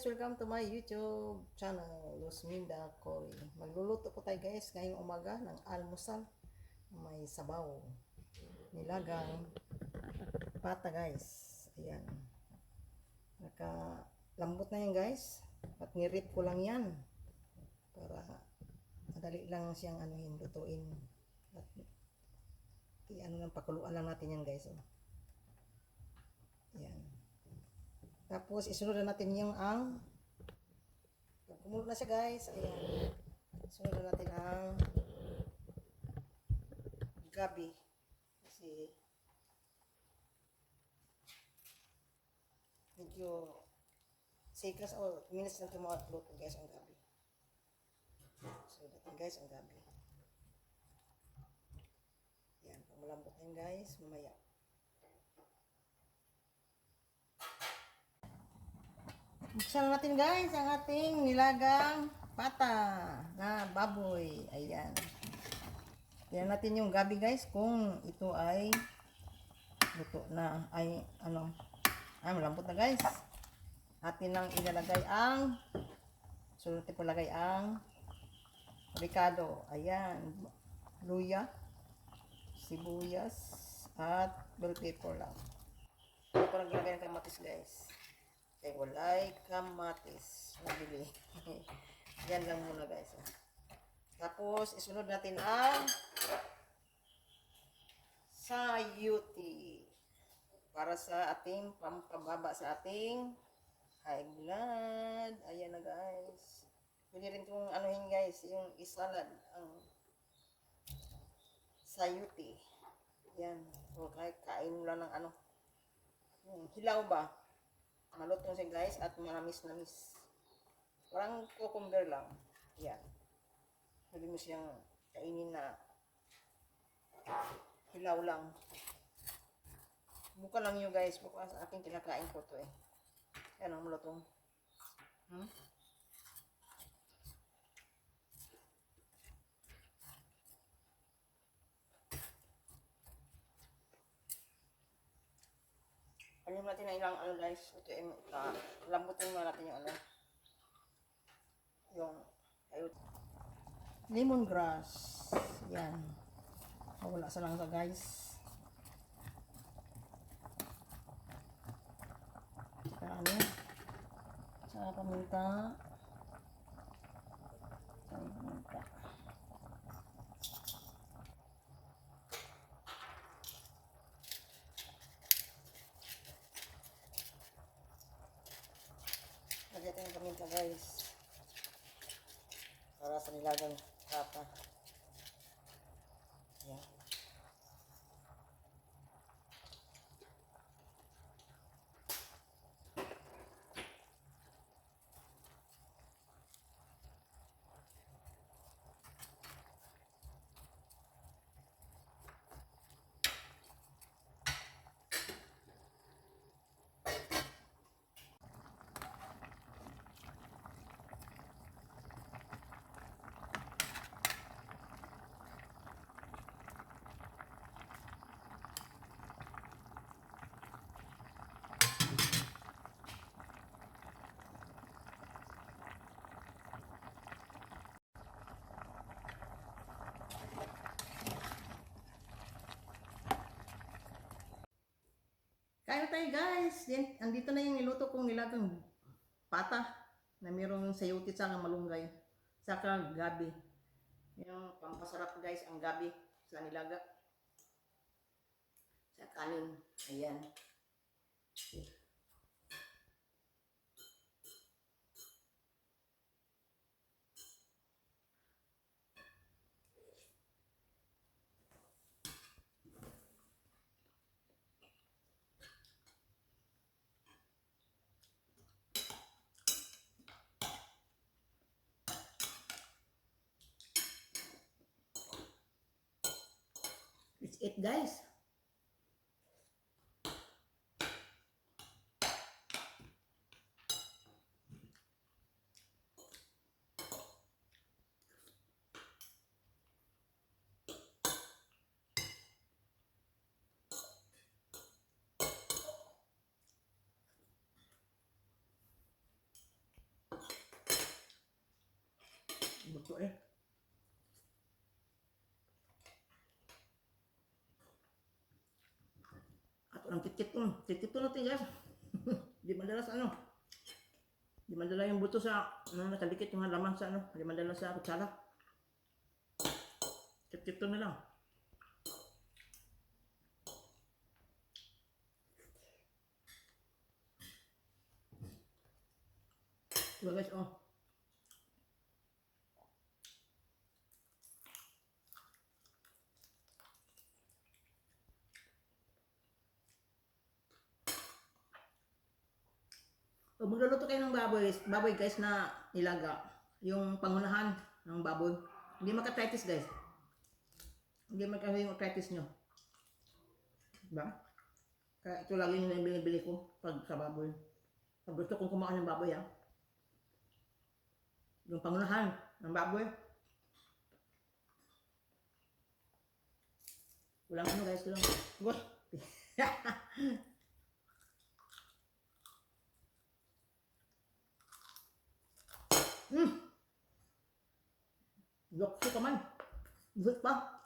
guys, welcome to my YouTube channel, Luzminda Cory. Magluluto po tayo guys ngayong umaga ng almusal. May sabaw, nilagang pata guys. Ayan. Nakalambot na yan guys. At nirip ko lang yan. Para madali lang siyang lutuin. At pakuluan lang natin yan guys. Oh. Ayan. Tapos, isunod na natin yung kumulo na siya guys. Ayan. Isunod na natin ang gabi. Kasi, medyo seconds o minutes na luto guys ang gabi. So, natin guys ang gabi. Ayan. Pag malambot na yun guys, mamaya. Buksan natin guys ang ating nilagang pata na baboy. Ayan. Tingnan natin yung gabi guys kung ito ay luto na. Malambot na guys. Atin lang ilalagay ang sunod natin palagay ang ricado. Ayan. Luya, sibuyas at bell pepper lang. Ito lang gilagay ng kamatis guys. Okay, walay kamatis. Nabili. Yan lang muna guys. Tapos, isunod natin ang sayuti. Para sa ating pampababa sa ating high blood. Ayan na guys. Pwede rin kung anuhin guys, yung isalad. Ang sayuti. Yan. So, kain mo lang ng hilaw ba? Malutong siya guys at manamis-namis. Parang cucumber lang. Yan. Pwede mo siyang kainin na hilaw lang. Buka lang nyo guys. Buka sa aking kinakain ko to eh. Yan ang malutong. Alam natin na ilang guys. Ito yung lambutin mo natin yung lemongrass. Yan. Wala sa lang guys. Sa paminta. Lagyan tayo ng paminta guys. Para sa nilagang pata. Yan. Kain tayo guys. Yan, andito na yung niluto kong nilagang pata na mayroong sayuti sa malunggay. Saka gabi. Yung pampasarap guys ang gabi sa nilaga. Sa kanin. Ayan. It's it guys. Ito eh. At walang titkit to. Titkit to natin guys. Di madalas ano. Di madala yung buto sa nakadikit yung laman sa ano. Di madala sa kutsara. Titkit to na lang. Diba guys, oh. O magluluto kayo ng baboy guys na ilaga. Yung pangunahan ng baboy. Hindi makatritis guys. Hindi magkakaroon yung arthritis nyo. Diba? Kaya ito lagi yung binibili ko pag sa baboy. Pag gusto kong kumain ng baboy ah. Yung pangunahan ng baboy. Walang ano guys, walang. Gosh! Lukso ka man. Good pa.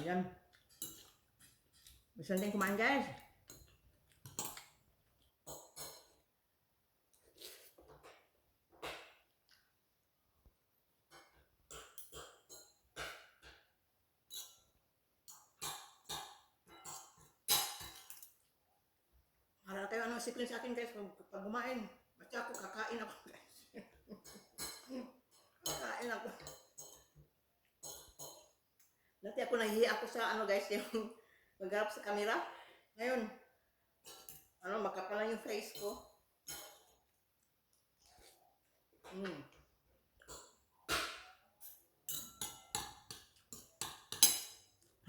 Ayan. Gusto natin kumain guys. Para kayo ano siklin sa akin guys pag kumain. Basta ako kakain ako guys. Kakain ako. Dati ako nahihiya ako sa ano guys yung magharap sa camera. Ngayon, ano makapal na yung face ko.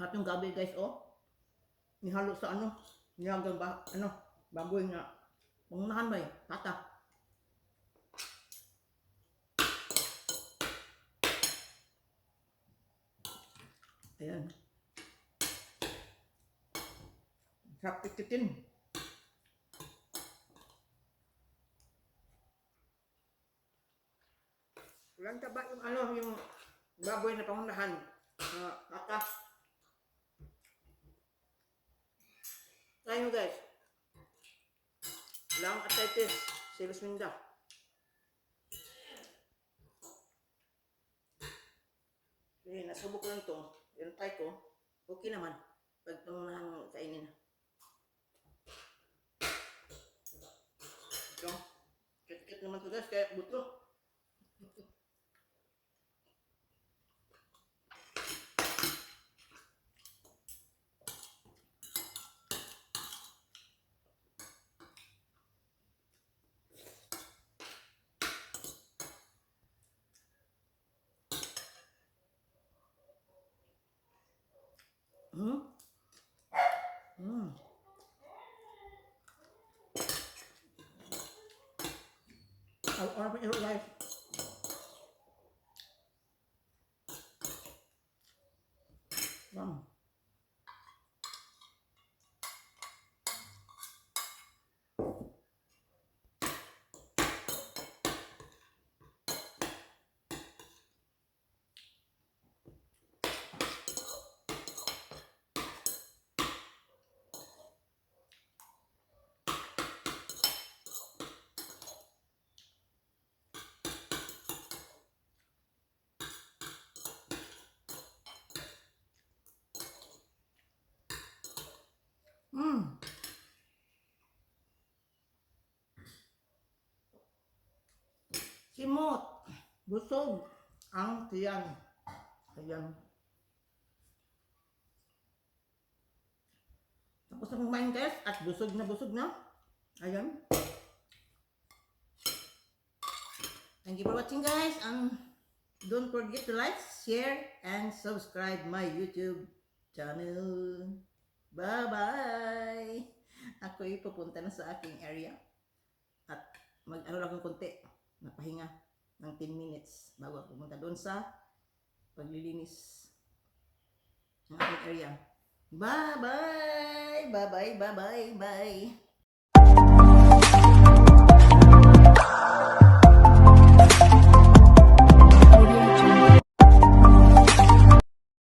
Lahat yung gabi guys oh. Nihalo sa ano. Nilagang ano baboy na pangunahan ba eh. Tata. Ayan. Sarap tikitin. Walang taba yung ano yung baboy na pangunahan. Tata. Try nyo guys. Lang arthritis. Silos minda. Eh, nasubok ko lang to. Yung try ko. Okay naman. Pag pangunahan kainin na. So, kit-kit naman to guys. Kaya buto. I'll order it live. Wow. Simot. Busog. Ang tiyan. Ayan. Tapos na kumain guys at busog na. Ayan. Thank you for watching guys. Don't forget to like, share, and subscribe my YouTube channel. Bye-bye! Ako'y pupunta na sa aking area. At mag-ano lang ng konti. Napahinga ng 10 minutes bago ako pumunta doon sa paglilinis ng aking area. Bye-bye! Bye-bye, bye-bye, bye.